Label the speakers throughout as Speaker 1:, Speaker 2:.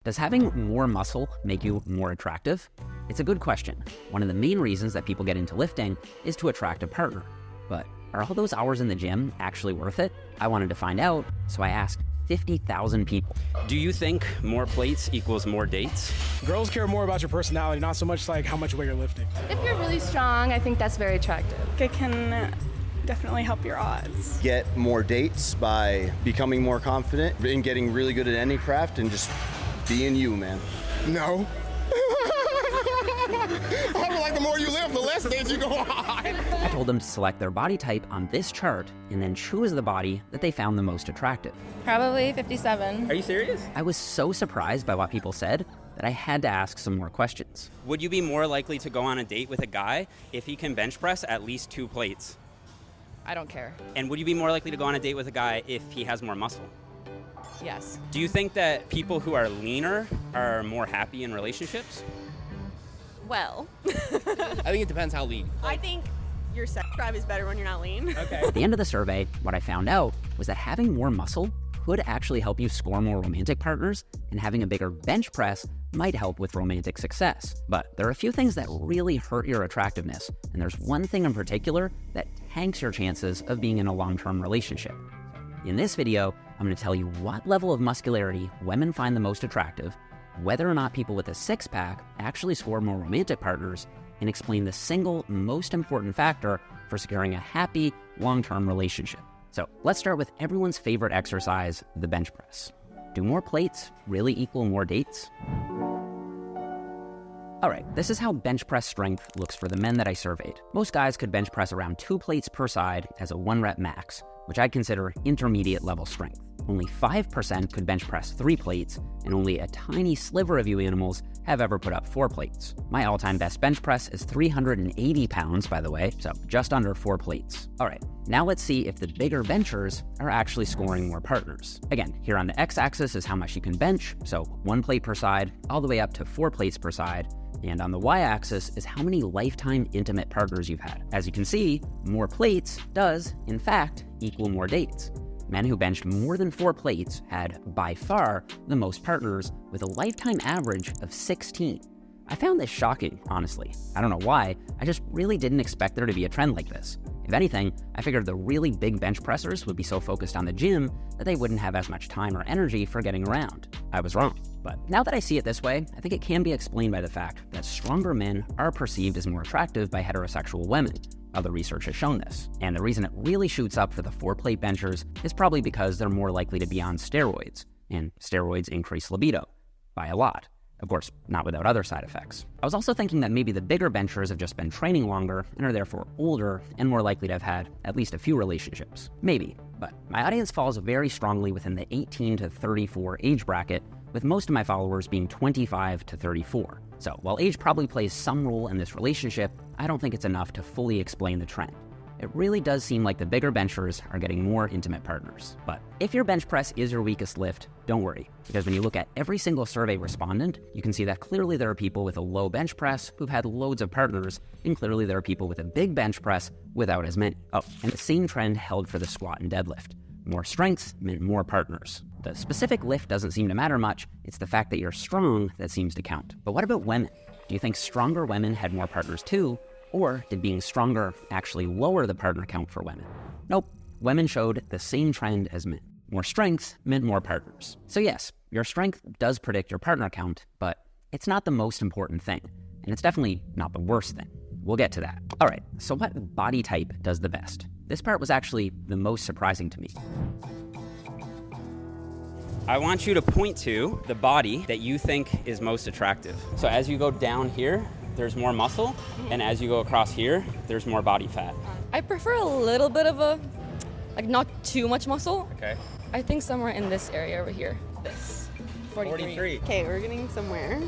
Speaker 1: Does having more muscle make you more attractive? It's a good question. One of the main reasons that people get into lifting is to attract a partner. But are all those hours in the gym actually worth it? I wanted to find out, so I asked 50,000 people.
Speaker 2: Do you think more plates equals more dates?
Speaker 3: Girls care more about your personality, not so much like how much weight you're lifting.
Speaker 4: If you're really strong, I think that's very attractive.
Speaker 5: It can definitely help your odds.
Speaker 6: Get more dates by becoming more confident and getting really good at any craft and just being you, man.
Speaker 7: No. I feel like the more you live, the less dates you go on.
Speaker 1: I told them to select their body type on this chart and then choose the body that they found the most attractive.
Speaker 4: Probably 57.
Speaker 2: Are you serious?
Speaker 1: I was so surprised by what people said that I had to ask some more questions.
Speaker 2: Would you be more likely to go on a date with a guy if he can bench press at least 2 plates?
Speaker 4: I don't care.
Speaker 2: And would you be more likely to go on a date with a guy if he has more muscle?
Speaker 4: Yes.
Speaker 2: Do you think that people who are leaner are more happy in relationships?
Speaker 8: Well,
Speaker 9: I think it depends how lean.
Speaker 8: I think your sex drive is better when you're not lean.
Speaker 2: Okay.
Speaker 1: At the end of the survey, what I found out was that having more muscle could actually help you score more romantic partners, and having a bigger bench press might help with romantic success. But there are a few things that really hurt your attractiveness, and there's one thing in particular that tanks your chances of being in a long-term relationship. In this video, I'm going to tell you what level of muscularity women find the most attractive, whether or not people with a six-pack actually score more romantic partners, and explain the single most important factor for securing a happy, long-term relationship. So let's start with everyone's favorite exercise, the bench press. Do more plates really equal more dates? All right, this is how bench press strength looks for the men that I surveyed. Most guys could bench press around 2 plates per side as a 1-rep max, which I'd consider intermediate level strength. Only 5% could bench press 3 plates, and only a tiny sliver of you animals have ever put up 4 plates. My all-time best bench press is 380 pounds, by the way, so just under 4 plates. All right, now let's see if the bigger benchers are actually scoring more partners. Again, here on the x-axis is how much you can bench, so 1 plate per side, all the way up to 4 plates per side, and on the y-axis is how many lifetime intimate partners you've had. As you can see, more plates does, in fact, equal more dates. Men who benched more than 4 plates had, by far, the most partners, with a lifetime average of 16. I found this shocking, honestly. I don't know why, I just really didn't expect there to be a trend like this. If anything, I figured the really big bench pressers would be so focused on the gym that they wouldn't have as much time or energy for getting around. I was wrong. But now that I see it this way, I think it can be explained by the fact that stronger men are perceived as more attractive by heterosexual women. Other research has shown this. And the reason it really shoots up for the 4-plate benchers is probably because they're more likely to be on steroids, and steroids increase libido by a lot. Of course, not without other side effects. I was also thinking that maybe the bigger benchers have just been training longer and are therefore older and more likely to have had at least a few relationships. Maybe, but my audience falls very strongly within the 18 to 34 age bracket, with most of my followers being 25 to 34. So while age probably plays some role in this relationship, I don't think it's enough to fully explain the trend. It really does seem like the bigger benchers are getting more intimate partners. But if your bench press is your weakest lift, don't worry, because when you look at every single survey respondent, you can see that clearly there are people with a low bench press who've had loads of partners, and clearly there are people with a big bench press without as many. Oh, and the same trend held for the squat and deadlift. More strength meant more partners. The specific lift doesn't seem to matter much, it's the fact that you're strong that seems to count. But what about women? Do you think stronger women had more partners too? Or did being stronger actually lower the partner count for women? Nope, women showed the same trend as men. More strength meant more partners. So yes, your strength does predict your partner count, but it's not the most important thing, and it's definitely not the worst thing. We'll get to that. All right, so what body type does the best? This part was actually the most surprising to me.
Speaker 2: I want you to point to the body that you think is most attractive. So as you go down here, there's more muscle, and as you go across here, there's more body fat.
Speaker 4: I prefer a little bit of a, not too much muscle.
Speaker 2: Okay.
Speaker 4: I think somewhere in this area over here. This. 43.
Speaker 8: Okay, we're getting somewhere.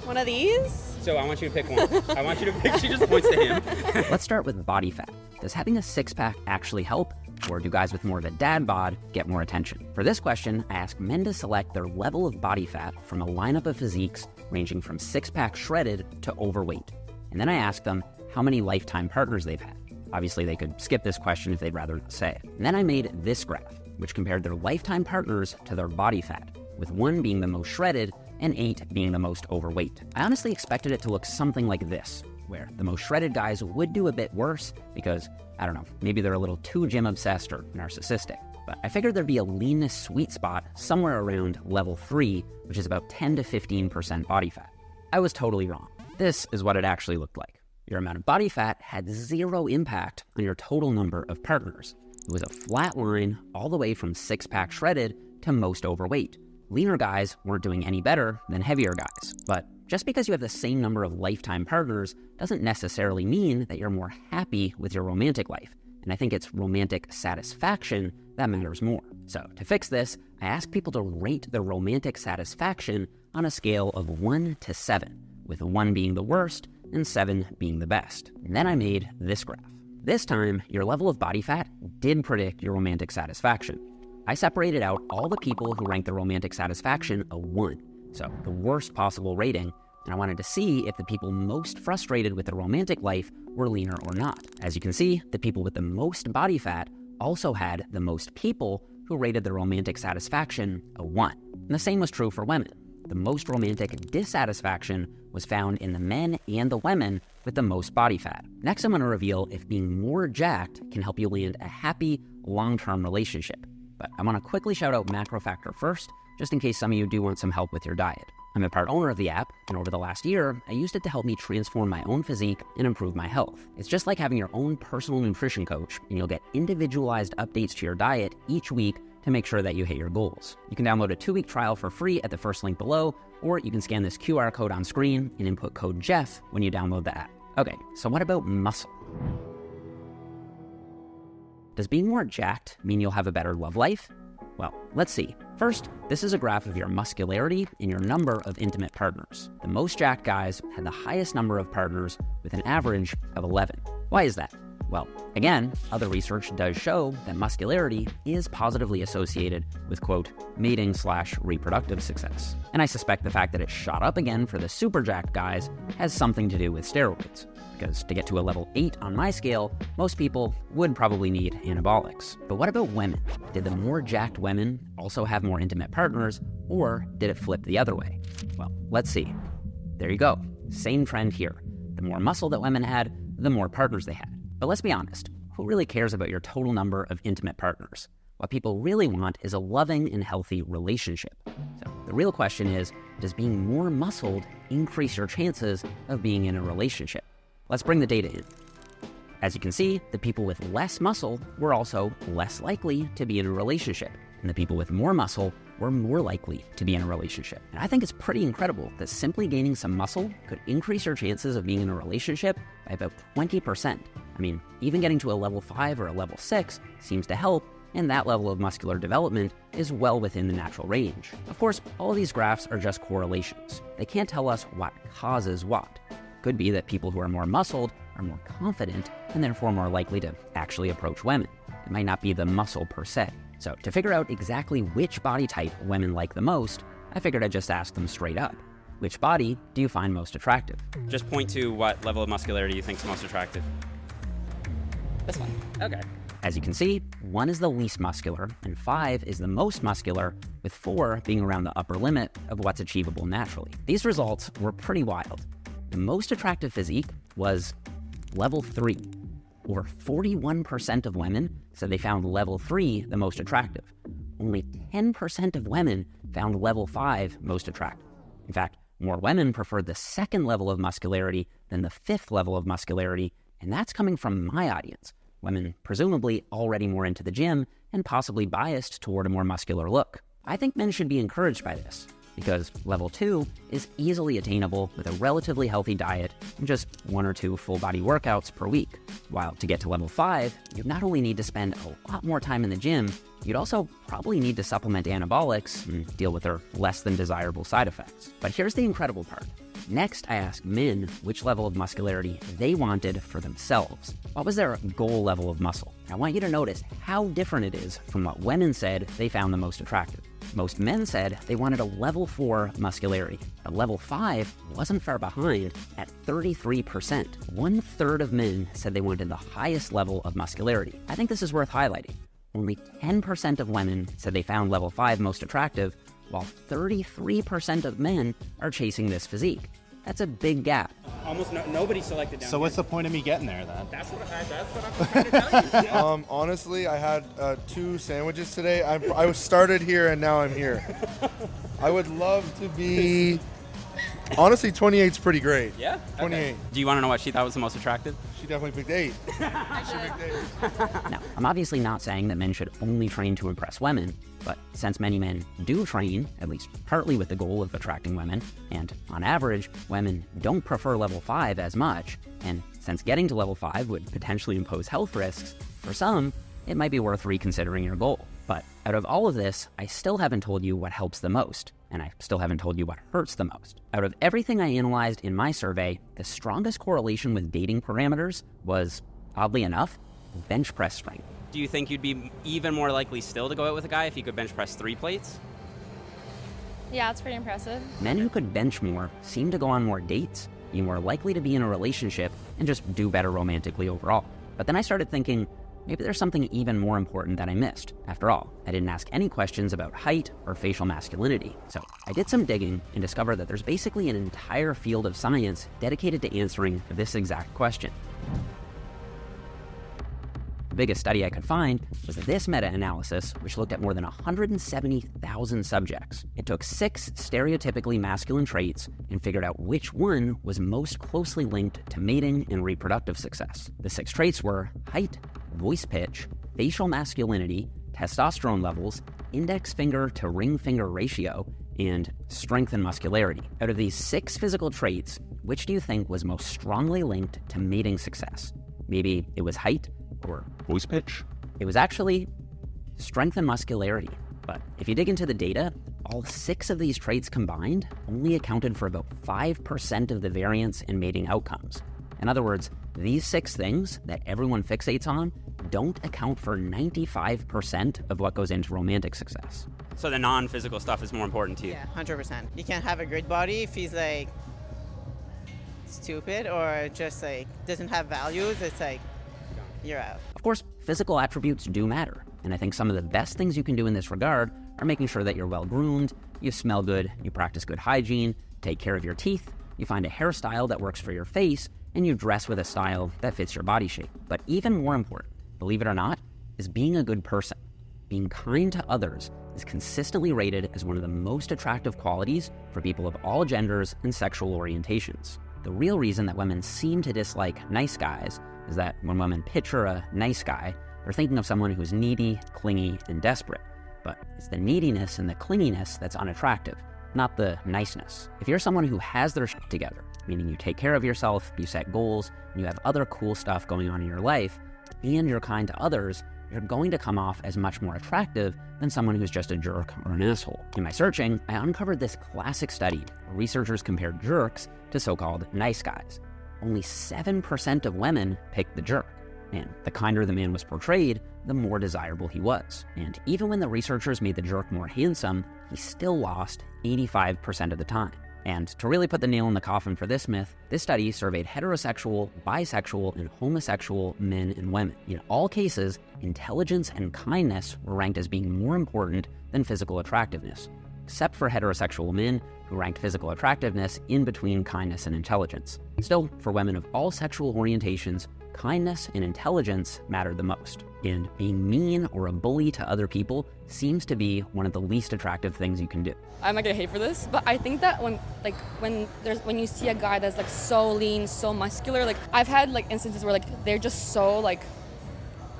Speaker 8: One of these?
Speaker 2: So I want you to pick one. I want you to pick, she just points to him.
Speaker 1: Let's start with body fat. Does having a six-pack actually help, or do guys with more of a dad bod get more attention? For this question, I asked men to select their level of body fat from a lineup of physiques ranging from six-pack shredded to overweight. And then I asked them how many lifetime partners they've had. Obviously, they could skip this question if they'd rather not say it. And then I made this graph, which compared their lifetime partners to their body fat, with one being the most shredded and 8 being the most overweight. I honestly expected it to look something like this, where the most shredded guys would do a bit worse because, I don't know, maybe they're a little too gym obsessed or narcissistic. But I figured there'd be a leanness sweet spot somewhere around level 3, which is about 10 to 15% body fat. I was totally wrong. This is what it actually looked like. Your amount of body fat had zero impact on your total number of partners. It was a flat line all the way from six-pack shredded to most overweight. Leaner guys weren't doing any better than heavier guys. But just because you have the same number of lifetime partners doesn't necessarily mean that you're more happy with your romantic life. And I think it's romantic satisfaction that matters more. So to fix this, I asked people to rate their romantic satisfaction on a scale of 1 to 7, with 1 being the worst and 7 being the best. And then I made this graph. This time, your level of body fat did predict your romantic satisfaction. I separated out all the people who ranked their romantic satisfaction a 1, so the worst possible rating, and I wanted to see if the people most frustrated with their romantic life were leaner or not. As you can see, the people with the most body fat also had the most people who rated their romantic satisfaction a 1. And the same was true for women. The most romantic dissatisfaction was found in the men and the women with the most body fat. Next, I'm going to reveal if being more jacked can help you land a happy, long-term relationship. But I want to quickly shout out MacroFactor first, just in case some of you do want some help with your diet. I'm a part owner of the app, and over the last year, I used it to help me transform my own physique and improve my health. It's just like having your own personal nutrition coach, and you'll get individualized updates to your diet each week to make sure that you hit your goals. You can download a 2-week trial for free at the first link below, or you can scan this QR code on screen and input code Jeff when you download the app. Okay, so what about muscle? Does being more jacked mean you'll have a better love life? Well, let's see. First, this is a graph of your muscularity and your number of intimate partners. The most jacked guys had the highest number of partners with an average of 11. Why is that? Well, again, other research does show that muscularity is positively associated with, quote, mating/reproductive success. And I suspect the fact that it shot up again for the super jacked guys has something to do with steroids. Because to get to a level 8 on my scale, most people would probably need anabolics. But what about women? Did the more jacked women also have more intimate partners, or did it flip the other way? Well, let's see. There you go. Same trend here. The more muscle that women had, the more partners they had. But let's be honest, who really cares about your total number of intimate partners? What people really want is a loving and healthy relationship. So the real question is, does being more muscled increase your chances of being in a relationship? Let's bring the data in. As you can see, the people with less muscle were also less likely to be in a relationship, and the people with more muscle were more likely to be in a relationship. And I think it's pretty incredible that simply gaining some muscle could increase your chances of being in a relationship by about 20%. I mean, even getting to a level 5 or a level 6 seems to help, and that level of muscular development is well within the natural range. Of course, all of these graphs are just correlations. They can't tell us what causes what. Could be that people who are more muscled are more confident and therefore more likely to actually approach women. It might not be the muscle per se. So to figure out exactly which body type women like the most, I figured I'd just ask them straight up. Which body do you find most attractive?
Speaker 2: Just point to what level of muscularity you think is most attractive. This one. Okay.
Speaker 1: As you can see, 1 is the least muscular and 5 is the most muscular, with 4 being around the upper limit of what's achievable naturally. These results were pretty wild. The most attractive physique was level 3. Over 41% of women said they found level 3 the most attractive. Only 10% of women found level 5 most attractive. In fact, more women preferred the second level of muscularity than the 5th level of muscularity, and that's coming from my audience. Women presumably already more into the gym and possibly biased toward a more muscular look. I think men should be encouraged by this, because level 2 is easily attainable with a relatively healthy diet and just 1 or 2 full-body workouts per week. While to get to level 5, you'd not only need to spend a lot more time in the gym, you'd also probably need to supplement anabolics and deal with their less than desirable side effects. But here's the incredible part. Next, I asked men which level of muscularity they wanted for themselves. What was their goal level of muscle? I want you to notice how different it is from what women said they found the most attractive. Most men said they wanted a level 4 muscularity. A level 5 wasn't far behind at 33%. 1/3 of men said they wanted the highest level of muscularity. I think this is worth highlighting. Only 10% of women said they found level 5 most attractive, while 33% of men are chasing this physique. That's a big gap.
Speaker 2: Almost nobody selected down.
Speaker 10: So what's the point of me getting there then?
Speaker 2: That's what I'm trying to tell you.
Speaker 7: Honestly, I had 2 sandwiches today. I started here and now I'm here. I would love to be. Honestly, 28's pretty great.
Speaker 2: Yeah?
Speaker 7: 28.
Speaker 2: Okay. Do you want to know what she thought was the most attractive?
Speaker 7: She definitely picked 8.
Speaker 1: Now, I'm obviously not saying that men should only train to impress women, but since many men do train, at least partly with the goal of attracting women, and on average, women don't prefer level 5 as much, and since getting to level 5 would potentially impose health risks, for some, it might be worth reconsidering your goal. But out of all of this, I still haven't told you what helps the most, and I still haven't told you what hurts the most. Out of everything I analyzed in my survey, the strongest correlation with dating parameters was, oddly enough, bench press strength.
Speaker 2: Do you think you'd be even more likely still to go out with a guy if you could bench press 3 plates?
Speaker 4: Yeah, it's pretty impressive.
Speaker 1: Men who could bench more seem to go on more dates, be more likely to be in a relationship, and just do better romantically overall. But then I started thinking, maybe there's something even more important that I missed. After all, I didn't ask any questions about height or facial masculinity. So I did some digging and discovered that there's basically an entire field of science dedicated to answering this exact question. The biggest study I could find was this meta-analysis, which looked at more than 170,000 subjects. It took 6 stereotypically masculine traits and figured out which one was most closely linked to mating and reproductive success. The 6 traits were height, voice pitch, facial masculinity, testosterone levels, index finger to ring finger ratio, and strength and muscularity. Out of these 6 physical traits, which do you think was most strongly linked to mating success? Maybe it was height or
Speaker 10: Voice pitch?
Speaker 1: it was actually strength and muscularity. But if you dig into the data, all 6 of these traits combined only accounted for about 5% of the variance in mating outcomes. In other words, these 6 things that everyone fixates on don't account for 95% of what goes into romantic success.
Speaker 2: So the non-physical stuff is more important to you?
Speaker 11: Yeah, 100%. You can't have a great body if he's like stupid or just like doesn't have values. It's like you're out.
Speaker 1: Of course, physical attributes do matter, and I think some of the best things you can do in this regard are making sure that you're well-groomed, you smell good, you practice good hygiene, take care of your teeth, you find a hairstyle that works for your face, and you dress with a style that fits your body shape. But even more important, believe it or not, is being a good person. Being kind to others is consistently rated as one of the most attractive qualities for people of all genders and sexual orientations. The real reason that women seem to dislike nice guys is that when women picture a nice guy, they're thinking of someone who's needy, clingy, and desperate. But it's the neediness and the clinginess that's unattractive, not the niceness. If you're someone who has their shit together, meaning you take care of yourself, you set goals, and you have other cool stuff going on in your life, and you're kind to others, you're going to come off as much more attractive than someone who's just a jerk or an asshole. In my searching, I uncovered this classic study where researchers compared jerks to so-called nice guys. Only 7% of women picked the jerk, and the kinder the man was portrayed, the more desirable he was. And even when the researchers made the jerk more handsome, he still lost 85% of the time. And to really put the nail in the coffin for this myth, this study surveyed heterosexual, bisexual, and homosexual men and women. In all cases, intelligence and kindness were ranked as being more important than physical attractiveness, except for heterosexual men who ranked physical attractiveness in between kindness and intelligence. Still, for women of all sexual orientations, kindness and intelligence mattered the most. And being mean or a bully to other people seems to be one of the least attractive things you can do.
Speaker 4: I might get hate for this, but I think that when you see a guy that's like so lean, so muscular, like I've had like instances where like they're just so like,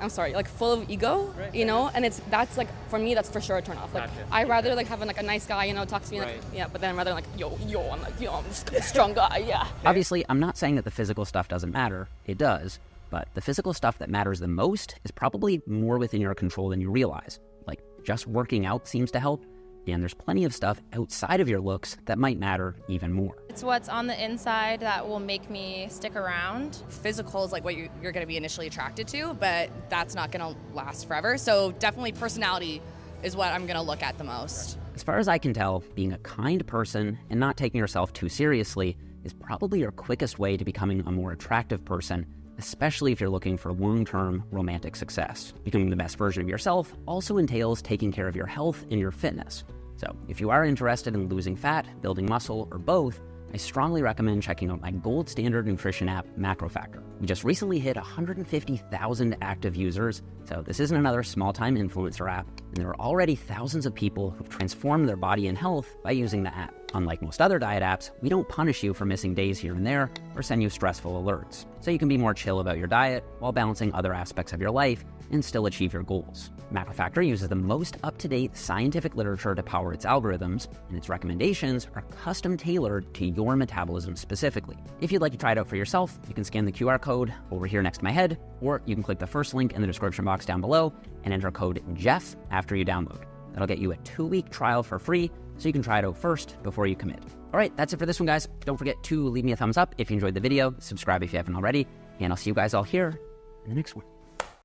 Speaker 4: I'm sorry, like full of ego, you know, and that's like, for me, that's for sure a turn off. Like, I'd rather like have like a nice guy, you know, talk to me like, yeah, but then rather like, yo, I'm like, yo, I'm just a strong guy, yeah.
Speaker 1: Obviously, I'm not saying that the physical stuff doesn't matter. It does. But the physical stuff that matters the most is probably more within your control than you realize. Like, just working out seems to help, and there's plenty of stuff outside of your looks that might matter even more.
Speaker 12: It's what's on the inside that will make me stick around.
Speaker 13: Physical is like what you're going to be initially attracted to, but that's not going to last forever. So definitely personality is what I'm going to look at the most.
Speaker 1: As far as I can tell, being a kind person and not taking yourself too seriously is probably your quickest way to becoming a more attractive person, especially if you're looking for long-term romantic success. Becoming the best version of yourself also entails taking care of your health and your fitness. So if you are interested in losing fat, building muscle, or both, I strongly recommend checking out my gold standard nutrition app, MacroFactor. We just recently hit 150,000 active users, so this isn't another small-time influencer app, and there are already thousands of people who've transformed their body and health by using the app. Unlike most other diet apps, we don't punish you for missing days here and there or send you stressful alerts, so you can be more chill about your diet while balancing other aspects of your life and still achieve your goals. MacroFactor uses the most up-to-date scientific literature to power its algorithms, and its recommendations are custom-tailored to your metabolism specifically. If you'd like to try it out for yourself, you can scan the QR code over here next to my head, or you can click the first link in the description box down below and enter code JEFF after you download. That'll get you a 2-week trial for free, so you can try it out first before you commit. All right, that's it for this one, guys. Don't forget to leave me a thumbs up if you enjoyed the video, subscribe if you haven't already, and I'll see you guys all here in the next one.